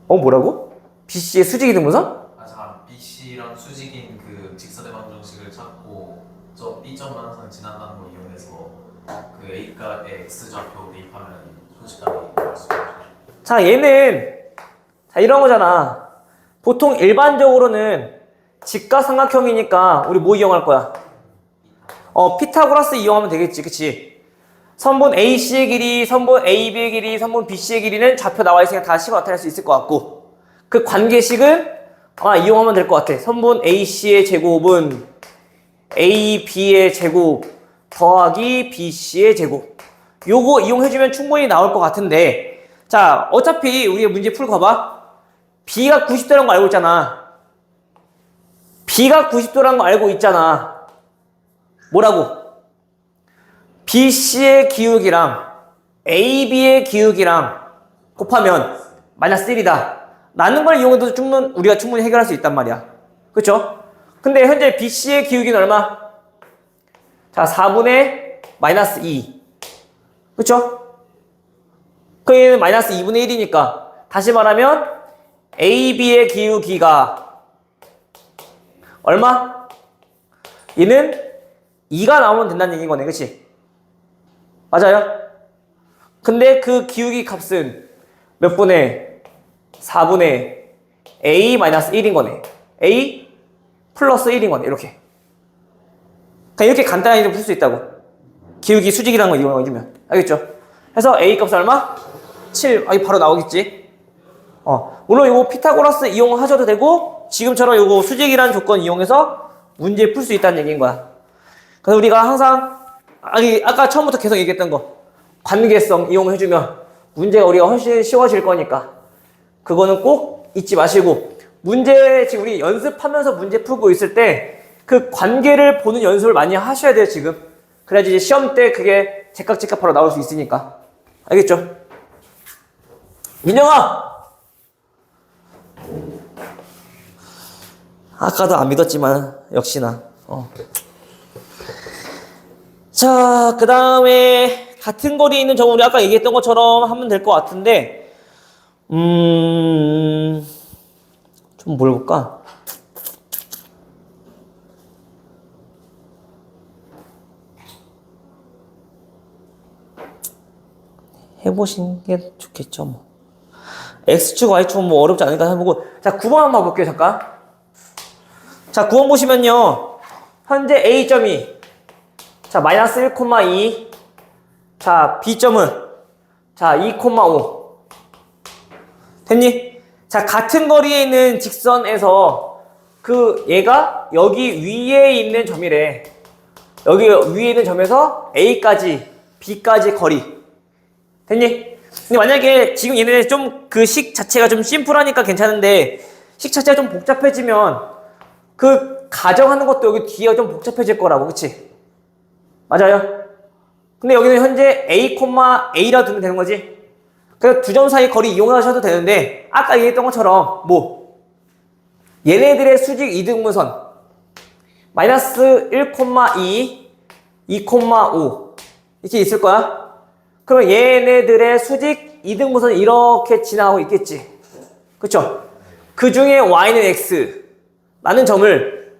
뭐라고? BC의 수직이 등분선? 잠깐 BC랑 수직인 그 직선의 방정식을 찾고 저 B점을 항상 지난다는 걸 이용해서 그 A값의 X좌표 대입하면 순식간에 나올 수 있죠. 자, 얘는 자 이런 거잖아. 보통 일반적으로는 직각삼각형이니까 우리 뭐 이용할 거야? 피타고라스 이용하면 되겠지. 그치? 선분 AC의 길이, 선분 AB의 길이, 선분 BC의 길이는 좌표 나와 있으니까 다 식으로 나타낼 수 있을 것 같고, 그 관계식은 아마 이용하면 될 것 같아. 선분 AC의 제곱은 AB의 제곱 더하기 BC의 제곱. 요거 이용해주면 충분히 나올 것 같은데, 자, 어차피 우리가 문제 풀고 가봐. B가 90도라는 거 알고 있잖아. B가 90도라는 거 알고 있잖아. 뭐라고? BC의 기울기랑 AB의 기울기랑 곱하면 마이너스 1이다. 라는 걸 이용해도 우리가 충분히 해결할 수 있단 말이야. 그쵸? 근데 현재 BC의 기울기는 얼마? 자, 4분의 마이너스 2. 그쵸? 그럼 얘는 마이너스 2분의 1이니까 다시 말하면 AB의 기울기가 얼마? 얘는 2가 나오면 된다는 얘기인 거네, 그치? 맞아요? 근데 그 기울기 값은 몇 분의 4분의 A-1인 거네. A 플러스 1인 거네, 이렇게. 그냥 이렇게 간단하게 풀 수 있다고. 기울기 수직이라는 거 이용해주면. 알겠죠? 그래서 A 값은 얼마? 7. 아, 바로 나오겠지? 물론 이거 피타고라스 이용하셔도 되고, 지금처럼 이거 수직이라는 조건 이용해서 문제 풀 수 있다는 얘기인 거야. 그래서 우리가 항상, 아까 처음부터 계속 얘기했던 거, 관계성 이용해주면 문제가 우리가 훨씬 쉬워질 거니까, 그거는 꼭 잊지 마시고, 문제, 지금 우리 연습하면서 문제 풀고 있을 때, 그 관계를 보는 연습을 많이 하셔야 돼요, 지금. 그래야지 이제 시험 때 그게 제깍제깍 바로 나올 수 있으니까. 알겠죠? 민영아! 아까도 안 믿었지만, 역시나. 자, 그 다음에, 같은 거리에 있는 점을 우리 아까 얘기했던 것처럼 하면 될 것 같은데, 좀 뭘 볼까? 해보시는 게 좋겠죠, 뭐. X축, Y축은 뭐 어렵지 않으니까 해보고. 자, 9번 한번 볼게요, 잠깐. 자, 9번 보시면요. 현재 A점이, 자, 마이너스 1,2. 자, B점은, 자, 2,5. 됐니? 자, 같은 거리에 있는 직선에서 얘가 여기 위에 있는 점이래. 여기 위에 있는 점에서 A까지, B까지 거리. 됐니? 근데 만약에 지금 얘네 좀 그 식 자체가 좀 심플하니까 괜찮은데 식 자체가 좀 복잡해지면 그 가정하는 것도 여기 뒤에 좀 복잡해질 거라고, 그치? 맞아요? 근데 여기는 현재 A, A라고 두면 되는 거지? 그래서 두 점 사이 거리 이용하셔도 되는데 아까 얘기했던 것처럼 얘네들의 수직 이등분선 마이너스 1,2, 2,5 이렇게 있을 거야? 그럼 얘네들의 수직 이등분선이 이렇게 지나가고 있겠지. 그쵸? 그 중에 y는 x라는 점을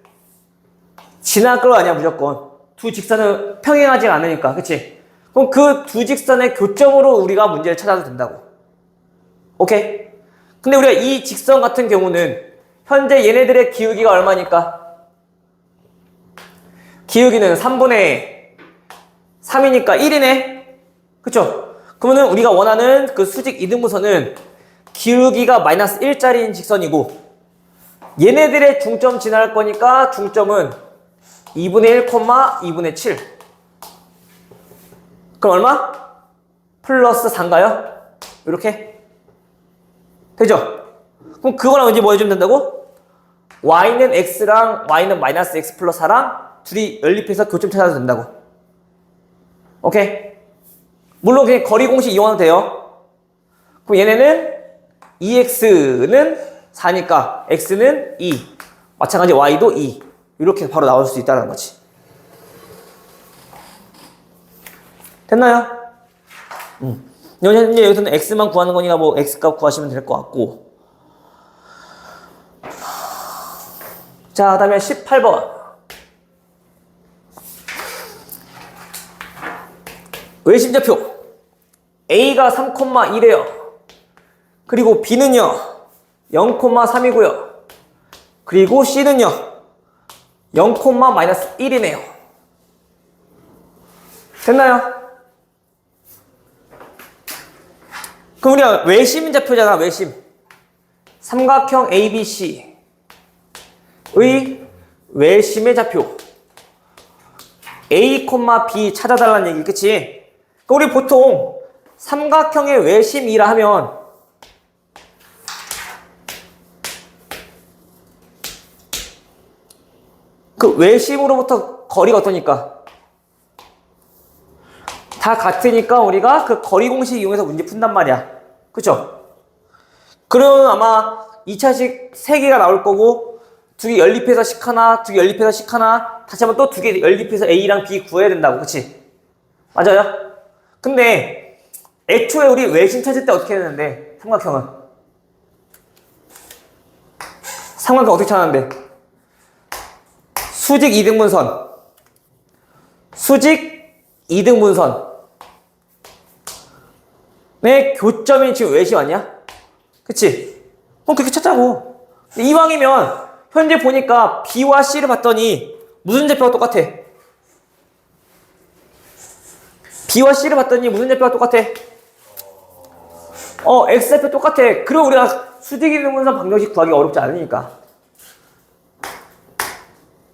지나갈 거 아니야, 무조건. 두 직선은 평행하지 않으니까. 그치? 그럼 그 두 직선의 교점으로 우리가 문제를 찾아도 된다고. 오케이? 근데 우리가 이 직선 같은 경우는 현재 얘네들의 기울기가 얼마니까? 기울기는 3분의 3이니까 1이네? 그쵸? 그러면은 우리가 원하는 그 수직 이등분선은 기울기가 마이너스 1짜리인 직선이고 얘네들의 중점 지나갈 거니까 중점은 2분의 1, 2분의 7. 그럼 얼마? 플러스 4인가요? 이렇게? 되죠? 그럼 그거랑 이제 뭐 해주면 된다고? y는 x랑 y는 마이너스 x 플러스 4랑 둘이 연립해서 교점 찾아도 된다고. 오케이? 물론 그냥 거리 공식 이용해도 돼요. 그럼 얘네는 2x는 4니까 x는 2. 마찬가지 y도 2. 이렇게 바로 나올 수 있다는 거지. 됐나요? 현재 여기서는 x만 구하는 거니까 뭐 x값 구하시면 될 것 같고. 자, 그 다음에 18번. 외심좌표 A가 3,1이에요. 그리고 B는요 0,3이고요. 그리고 C는요 0,-1이네요. 됐나요? 그럼 우리가 외심좌표잖아, 외심. 삼각형 ABC의 외심의 좌표 A, B 찾아달라는 얘기, 그치? 우리 보통 삼각형의 외심이라 하면 그 외심으로부터 거리가 어떠니까? 다 같으니까 우리가 그 거리 공식 이용해서 문제 푼단 말이야. 그쵸? 그러면 아마 2차식 3개가 나올 거고 두 개 연립해서 식 하나, 두 개 연립해서 식 하나, 다시 한번 또 두 개 연립해서 A랑 B 구해야 된다고, 그치? 맞아요? 근데 애초에 우리 외심 찾을 때 어떻게 했는데? 삼각형은 어떻게 찾았는데? 수직 이등분선, 수직 이등분선의 교점이 지금 외심 아니야? 그치? 그럼 그렇게 찾자고. 이왕이면 현재 보니까 B와 C를 봤더니 무슨 좌표가 똑같아? B와 C를 봤더니 무슨 좌표가 똑같아? X좌표 똑같아. 그럼 우리가 수직 이등분선 방정식 구하기 어렵지 않으니까.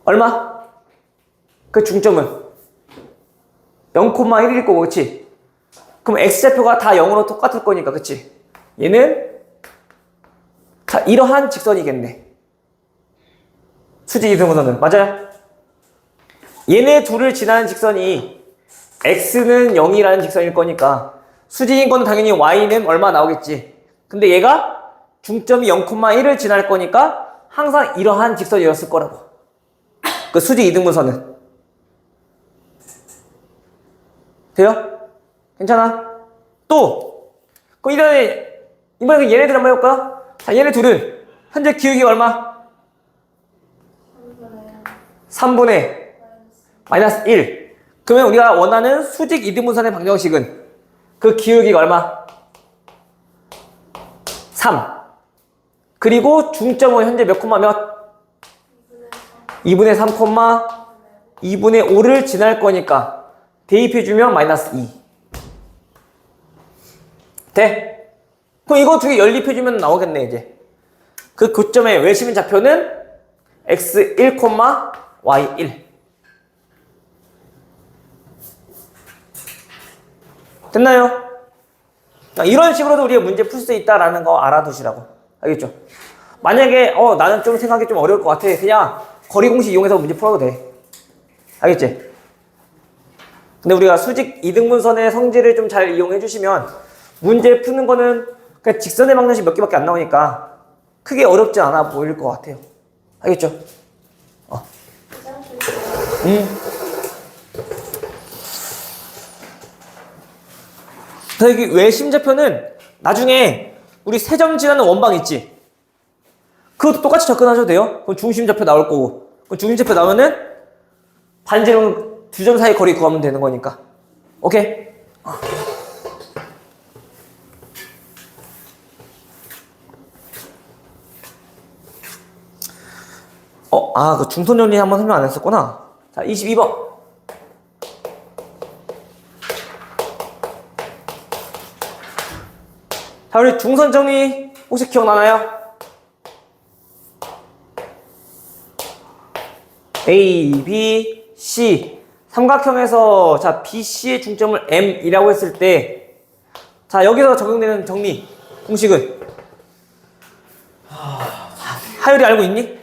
얼마? 그 중점은 0,1일 거고, 그치? 그럼 X좌표가 다 0으로 똑같을 거니까, 그치? 얘는 자, 이러한 직선이겠네. 수직 이등분선은. 맞아요? 얘네 둘을 지나는 직선이 X는 0이라는 직선일 거니까 수직인 건 당연히 Y는 얼마 나오겠지. 근데 얘가 중점이 0,1을 지날 거니까 항상 이러한 직선이었을 거라고. 그 수직 이등분선은. 돼요? 괜찮아? 또 그럼 이번에 얘네들 한번 해볼까? 자, 얘네 둘은 현재 기울기가 얼마? 3분의 마이너스 1. 그러면 우리가 원하는 수직 이등분선의 방정식은 그 기울기가 얼마? 3. 그리고 중점은 현재 몇 콤마 몇? 2분의 3 콤마 2분의 5를 지날 거니까 대입해주면 마이너스 2. 돼? 그럼 이거 두 개 연립해주면 나오겠네, 이제. 그 교점의 외심인 좌표는 x1, y1. 됐나요? 이런 식으로도 우리가 문제 풀 수 있다라는 거 알아두시라고. 알겠죠? 만약에, 나는 좀 생각이 좀 어려울 것 같아. 그냥 거리 공식 이용해서 문제 풀어도 돼. 알겠지? 근데 우리가 수직 이등분선의 성질을 좀 잘 이용해 주시면 문제 푸는 거는 그냥 직선의 방정식 몇 개밖에 안 나오니까 크게 어렵지 않아 보일 것 같아요. 알겠죠? 여기 외심좌표는 나중에 우리 세 점 지나는 원방 있지? 그것도 똑같이 접근하셔도 돼요. 그럼 중심좌표 나올 거고. 그럼 중심좌표 나오면은 반지름 두 점 사이 거리 구하면 되는 거니까. 오케이? 그 중선 정리 한번 설명 안 했었구나. 자, 22번. 자, 우리 중선 정리 혹시 기억나나요? A, B, C. 삼각형에서 자, BC의 중점을 M이라고 했을 때 자, 여기서 적용되는 정리 공식은 하율이 알고 있니?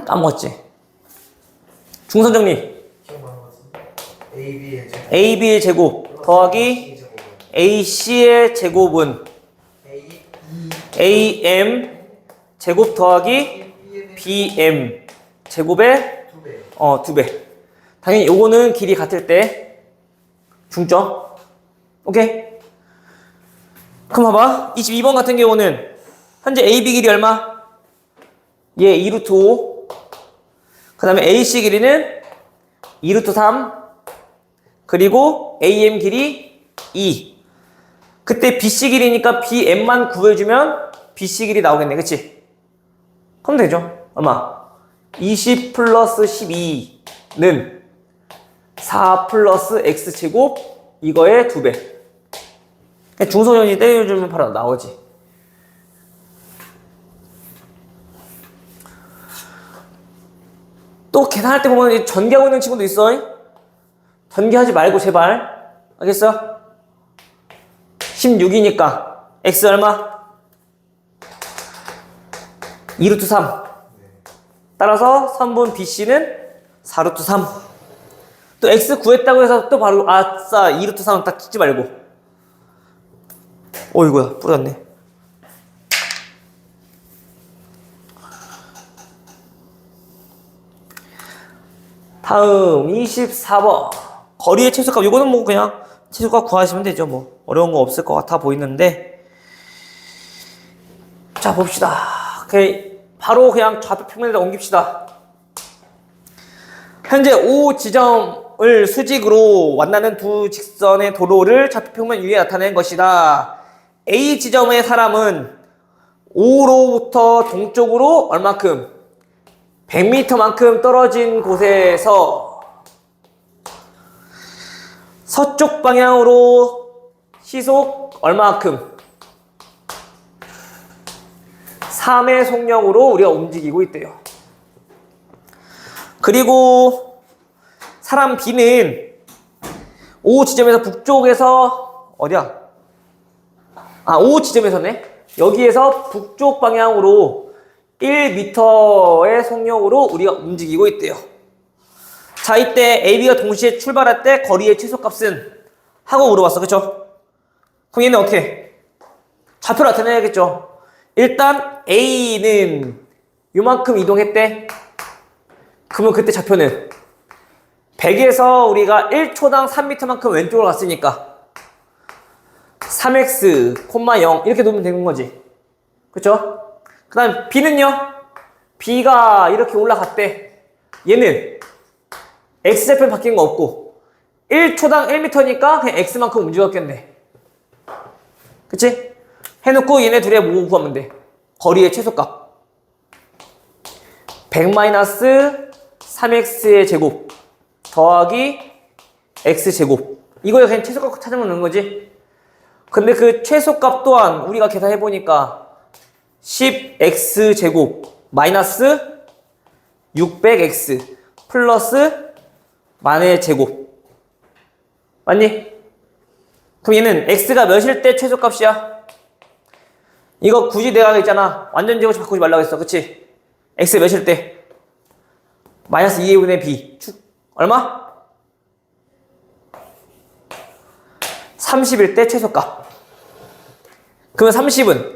까먹었지? 중선 정리. AB의 제곱 더하기 AC의 제곱은 AM 제곱 더하기 BM 제곱의 2배. 당연히 요거는 길이 같을 때 중점. 오케이? 그럼 봐봐. 22번 같은 경우는 현재 AB 길이 얼마? 얘 2루트 5. 그 다음에 AC 길이는 2루트 3. 그리고 AM 길이 2. 그때 BC 길이니까 BM만 구해주면 BC 길이 나오겠네. 그치? 그럼 되죠. 얼마? 20 플러스 12는 4 플러스 X제곱 이거의 2배. 중소연이 때려주면 바로 나오지. 또 계산할 때 보면 전개하고 있는 친구도 있어. 전개하지 말고 제발. 알겠어? 16이니까 X 얼마? 2루트 3. 따라서 3분 BC는 4루트 3. 또 X 구했다고 해서 또 바로 아싸 2루트 3은 딱 찍지 말고. 이거야 뿌렸네. 다음 24번. 거리의 최소값. 이거는 뭐 그냥 최소값 구하시면 되죠. 뭐 어려운 거 없을 것 같아 보이는데. 자, 봅시다. 바로 그냥 좌표 평면에다 옮깁시다. 현재 O 지점을 수직으로 만나는 두 직선의 도로를 좌표 평면 위에 나타낸 것이다. A 지점의 사람은 O로부터 동쪽으로 얼만큼? 100m만큼 떨어진 곳에서 서쪽 방향으로 시속 얼마만큼? 3의 속력으로 우리가 움직이고 있대요. 그리고 사람 B는 O 지점에서 북쪽에서 어디야? O 지점에서네. 여기에서 북쪽 방향으로 1m의 속력으로 우리가 움직이고 있대요. 자, 이때 AB가 동시에 출발할 때 거리의 최소값은? 하고 물어봤어. 그쵸? 그럼 얘는 어떻게? 좌표를 나타내야겠죠. 일단 A는 요만큼 이동했대. 그러면 그때 좌표는 100에서 우리가 1초당 3m만큼 왼쪽으로 갔으니까 3x, 0 이렇게 놓으면 되는 거지. 그쵸? 그 다음 B는요? B가 이렇게 올라갔대. 얘는 X좌표는 바뀐 거 없고 1초당 1m니까 그냥 X만큼 움직였겠네. 그치? 해놓고 얘네 둘의 뭐 구하면 돼? 거리의 최소값 100-3x의 제곱 더하기 x제곱. 이거에 그냥 최소값 찾으면 되는 거지. 근데 그 최소값 또한 우리가 계산해보니까 10x제곱 마이너스 600x 플러스 만의 제곱. 맞니? 그럼 얘는 x가 몇일 때 최소값이야? 이거 굳이 내가 있잖아. 완전 제곱식 바꾸지 말라고 했어. 그치? x 몇일 때? 마이너스 2분의 b. 축. 얼마? 30일 때 최소값. 그러면 30은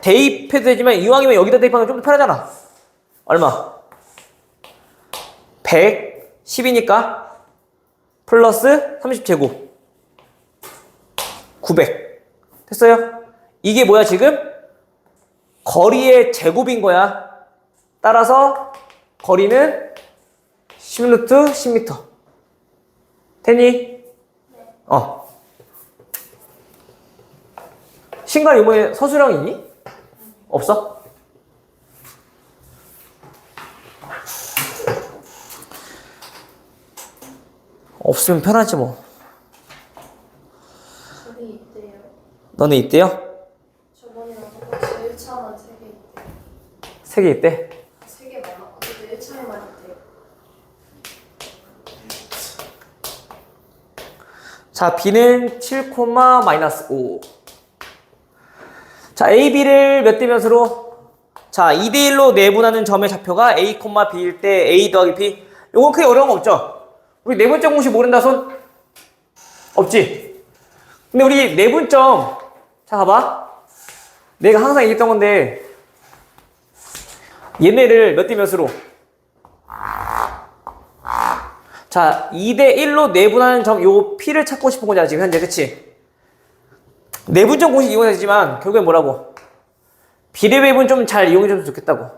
대입해도 되지만 이왕이면 여기다 대입하면 좀 더 편하잖아. 얼마? 110이니까 플러스 30제곱 900 됐어요? 이게 뭐야 지금? 거리의 제곱인 거야. 따라서 거리는 10루트 10m 됐니? 신갈 이번에 서술형 있니? 없어? 없으면 편하지 뭐. 저기 있대요. 너네 있대요? 저번이랑 똑같이 1차만 3개 있대요. 3개 있대? 3개 많아. 근데 1차에만 있대요. 자, B는 7, 마이너스 5. 자, A, B를 몇 대 몇으로? 자, 2대1로 내분하는 점의 좌표가 A, B일 때 A 더하기 B. 요건 크게 어려운 거 없죠? 우리 내분점 공식 모른다 손? 없지? 근데 우리 내분점, 자, 봐봐. 내가 항상 얘기했던 건데, 얘네를 몇 대 몇으로? 자, 2대1로 내분하는 점, 요 P를 찾고 싶은 거잖아, 지금 현재, 그치? 내분점 공식 이용했지만, 결국엔 뭐라고? 비례배분 좀 잘 이용해줬으면 좋겠다고.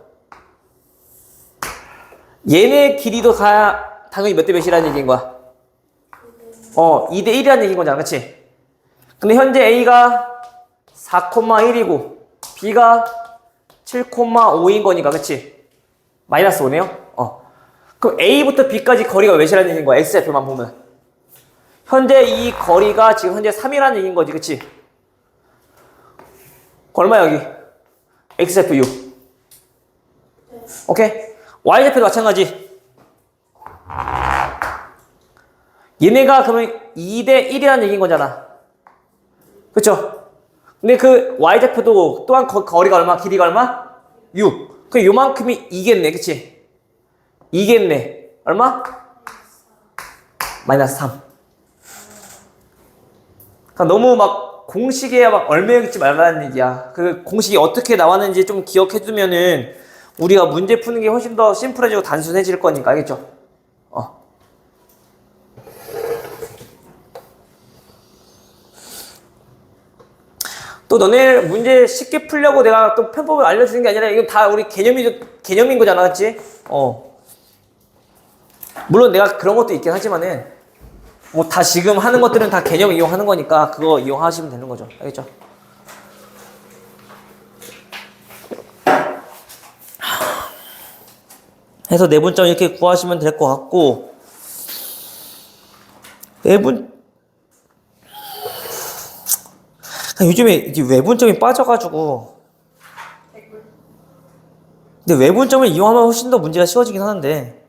얘네 길이도 당연히 몇 대 몇이라는 얘기인 거야? 2대1이라는 얘기인 거잖아, 그치? 근데 현재 A가 4,1이고, B가 7,5인 거니까, 그치? 마이너스 5네요? 그럼 A부터 B까지 거리가 몇이라는 얘기인 거야, X좌표만 보면. 현재 이 거리가 지금 현재 3이라는 얘기인 거지, 그치? 얼마 여기? X좌표 6. 오케이? Y좌표도 마찬가지. 얘네가 그러면 2대1이라는 얘기인 거잖아. 그쵸? 근데 그 Y좌표도 또한 거리가 얼마? 길이가 얼마? 6. 그 요만큼이 2겠네, 그치? 2겠네. 얼마? 마이너스 3. 그러니까 너무 막 공식에 막 얽매이지 말라는 얘기야. 그 공식이 어떻게 나왔는지 좀 기억해두면은 우리가 문제 푸는 게 훨씬 더 심플해지고 단순해질 거니까, 알겠죠? 또 너네 문제 쉽게 풀려고 내가 또 편법을 알려주는 게 아니라 이건 다 우리 개념인 거잖아, 맞지? 물론 내가 그런 것도 있긴 하지만은 뭐 다 지금 하는 것들은 다 개념 이용하는 거니까 그거 이용하시면 되는 거죠. 알겠죠? 해서 내분점 이렇게 구하시면 될 것 같고, 요즘에 이게 외분점이 빠져가지고, 근데 외분점을 이용하면 훨씬 더 문제가 쉬워지긴 하는데,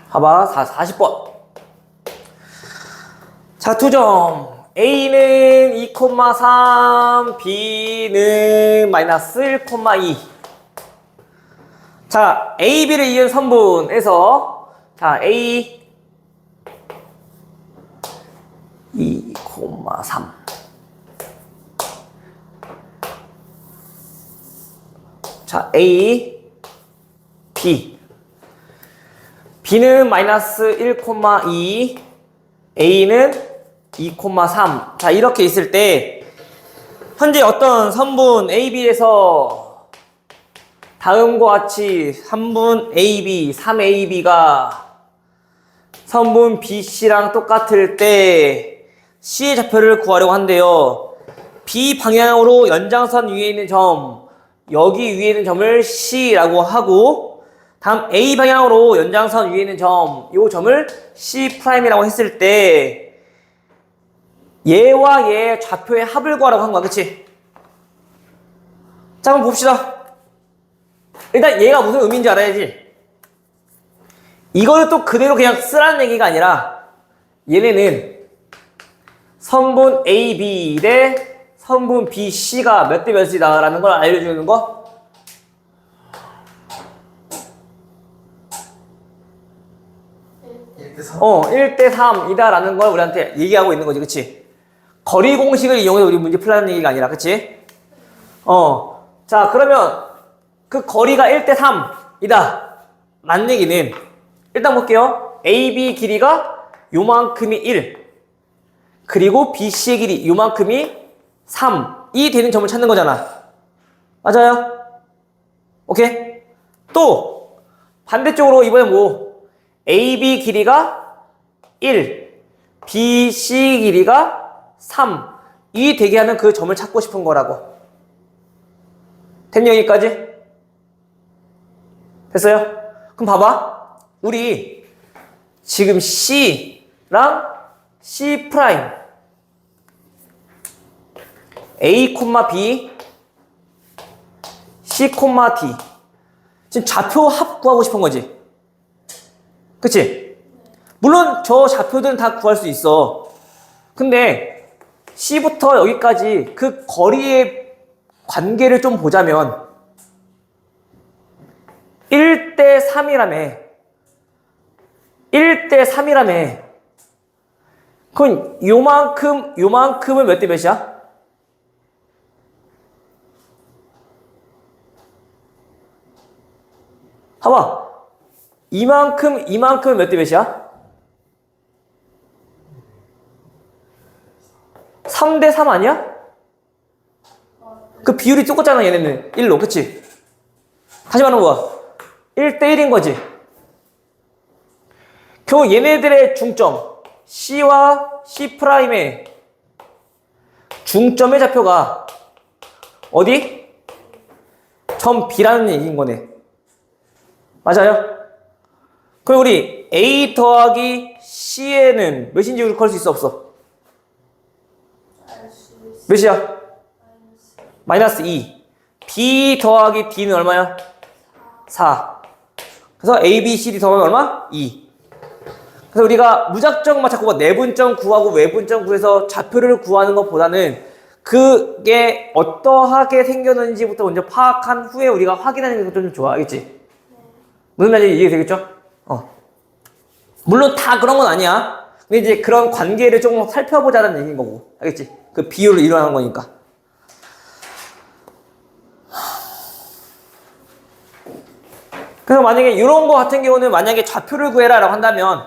봐봐, 40번. 자, 투정. A는 2,3, B는 마이너스 1,2. 자, A, B를 이은 선분에서, 자, A 2,3. 자, A, B. B는 마이너스 1,2, A는 2,3. 자, 이렇게 있을 때 현재 어떤 선분 AB에서 다음과 같이 3분 AB, 3AB가 선분 BC랑 똑같을 때 C의 좌표를 구하려고 한대요. B 방향으로 연장선 위에 있는 점, 여기 위에 있는 점을 C라고 하고, 다음 A 방향으로 연장선 위에 있는 점, 이 점을 C'이라고 했을 때 얘와 얘의 좌표의 합을 구하라고 한 거야, 그치? 자, 한번 봅시다. 일단 얘가 무슨 의미인지 알아야지. 이걸 또 그대로 그냥 쓰라는 얘기가 아니라 얘네는 선분 AB 대 선분 BC가 몇 대 몇이다 라는 걸 알려주는 거. 1대 3이다 라는 걸 우리한테 얘기하고 있는 거지, 그치? 거리 공식을 이용해서 우리 문제 풀라는 얘기가 아니라, 그치? 자, 그러면 그 거리가 1대 3이다 라는 얘기는 일단 볼게요. AB 길이가 요만큼이 1, 그리고 BC의 길이 요만큼이 3이 되는 점을 찾는 거잖아. 맞아요? 오케이? 또 반대쪽으로 이번에 뭐 AB 길이가 1, BC 길이가 3이 되게 하는 그 점을 찾고 싶은 거라고. 됐냐, 여기까지? 됐어요? 그럼 봐봐. 우리 지금 C랑 C 프라임 A, B, C, D 지금 좌표 합 구하고 싶은 거지. 그치? 물론 저 좌표들은 다 구할 수 있어. 근데 C부터 여기까지 그 거리의 관계를 좀 보자면 1대 3이라며. 1대 3이라며. 그럼 요만큼은 몇 대 몇이야? 봐봐. 이만큼은 몇 대 몇이야? 3대 3 아니야? 그 비율이 똑같잖아, 얘네는. 1로, 그치? 다시 말하는 거야. 1대 1인 거지. 겨우 얘네들의 중점, C와 C'의 중점의 좌표가 어디? 점 B라는 얘기인 거네. 맞아요? 그럼 우리 A 더하기 C에는 몇인지 우리 걸 수 있어, 없어? 몇이야? 마이너스 2. B 더하기 D는 얼마야? 4. 그래서 A, B, C, D 더하면 얼마? 2. 그래서 우리가 무작정만 자꾸 내분점 구하고 외분점 구해서 좌표를 구하는 것보다는 그게 어떠하게 생겼는지부터 먼저 파악한 후에 우리가 확인하는 게 좀 좋아. 알겠지? 무슨 말인지 이해되겠죠? 물론 다 그런 건 아니야. 근데 이제 그런 관계를 조금 살펴보자는 얘기인 거고. 알겠지? 그 비율을 일어나는 거니까. 그래서 만약에 이런 거 같은 경우는 만약에 좌표를 구해라 라고 한다면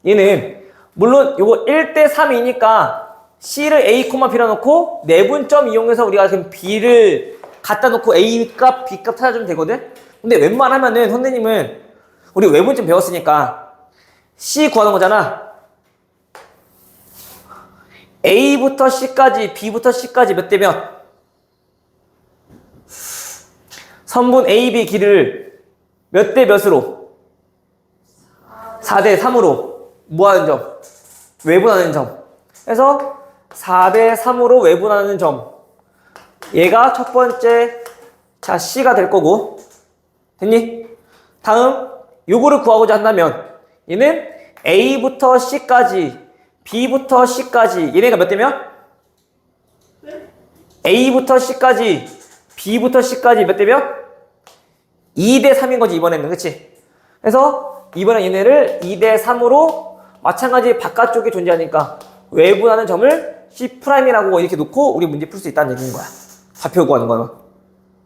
얘는 물론 요거 1대 3이니까 C를 A, B로 놓고 내분점 이용해서 우리가 지금 B를 갖다 놓고 A 값, B 값 찾아주면 되거든? 근데 웬만하면은 선생님은 우리 외분점 배웠으니까 C 구하는 거잖아. A부터 C까지, B부터 C까지 몇 대 몇? 선분 A, B 길이를 몇 대 몇으로? 4대 3으로 뭐 하는 점? 외분하는 점. 그래서 4대 3으로 외분하는 점. 얘가 첫 번째 자 C가 될 거고. 됐니? 다음 요거를 구하고자 한다면 얘는 A부터 C까지 B부터 C까지 얘네가 몇 대면? A부터 C까지 B부터 C까지 몇 대면? 2대 3인 거지 이번에는. 그치? 그래서 이번에 얘네를 2대 3으로 마찬가지 바깥쪽에 존재하니까 외분하는 점을 C'이라고 이렇게 놓고 우리 문제 풀 수 있다는 얘기인 거야. 좌표 구하는 거는.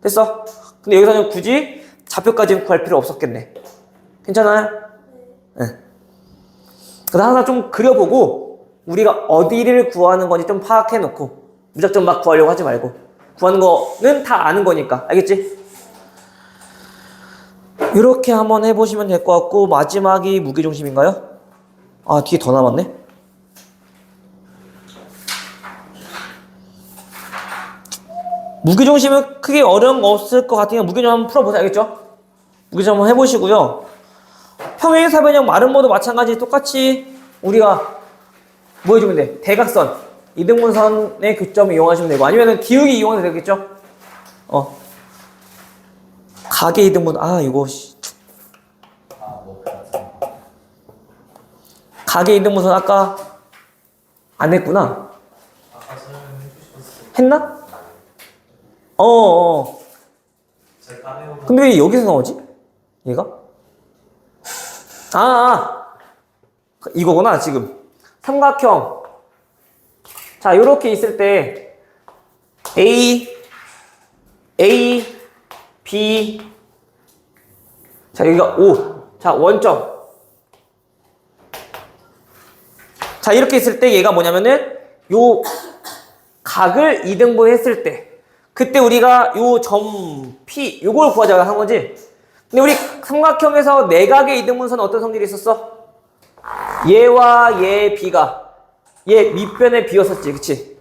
됐어? 근데 여기서는 굳이 좌표까지는 구할 필요 없었겠네. 괜찮아요? 네. 그래서 항상 좀 그려보고 우리가 어디를 구하는 건지 좀 파악해 놓고 무작정 막 구하려고 하지 말고 구하는 거는 다 아는 거니까. 알겠지? 이렇게 한번 해보시면 될 것 같고 마지막이 무게중심인가요? 아 뒤에 더 남았네. 무게중심은 크게 어려운 거 없을 것 같으니까 무게중 한번 풀어보세요. 알겠죠? 무게중 한번 해보시고요. 평행사변형 마름모도 마찬가지 똑같이 우리가 뭐 해주면 돼? 대각선 이등분선의 교점을 이용하시면 되고 아니면은 기울기 이용해도 되겠죠? 가계 이등분 이거 가계 이등분선 아까 안 했구나. 아까 설명해 주셨어요. 했나? 제가 해오고 근데 왜 여기서 나오지? 얘가? 이거구나 지금. 삼각형. 자 요렇게 있을 때 A, B 자 여기가 O. 자 원점. 자 이렇게 있을 때 얘가 뭐냐면은 요 각을 2등분 했을 때 그때 우리가 요 점 P 요걸 구하자고 한 거지. 근데 우리 삼각형에서 내각의 2등분선은 어떤 성질이 있었어? 얘와 얘 B가 얘 밑변에 B였었지. 그치?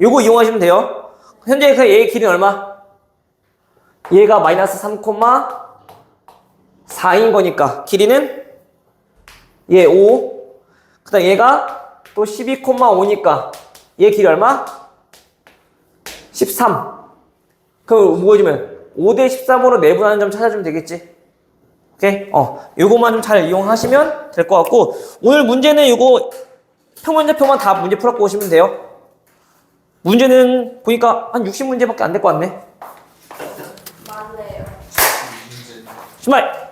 요거 이용하시면 돼요. 현재 그 얘의 길이는 얼마? 얘가 마이너스 3,4인 거니까 길이는 얘 5. 그 다음 얘가 또 12,5니까 얘 길이 얼마? 13. 그럼 뭐 해주면 5대 13으로 내분하는 점 찾아주면 되겠지. 오케이? 요거만 좀 잘 이용하시면 될 것 같고 오늘 문제는 요거 평면좌표만 다 문제 풀어갖고 오시면 돼요. 문제는 보니까 한 60문제밖에 안 될 것 같네. 맞네요. 문제 정말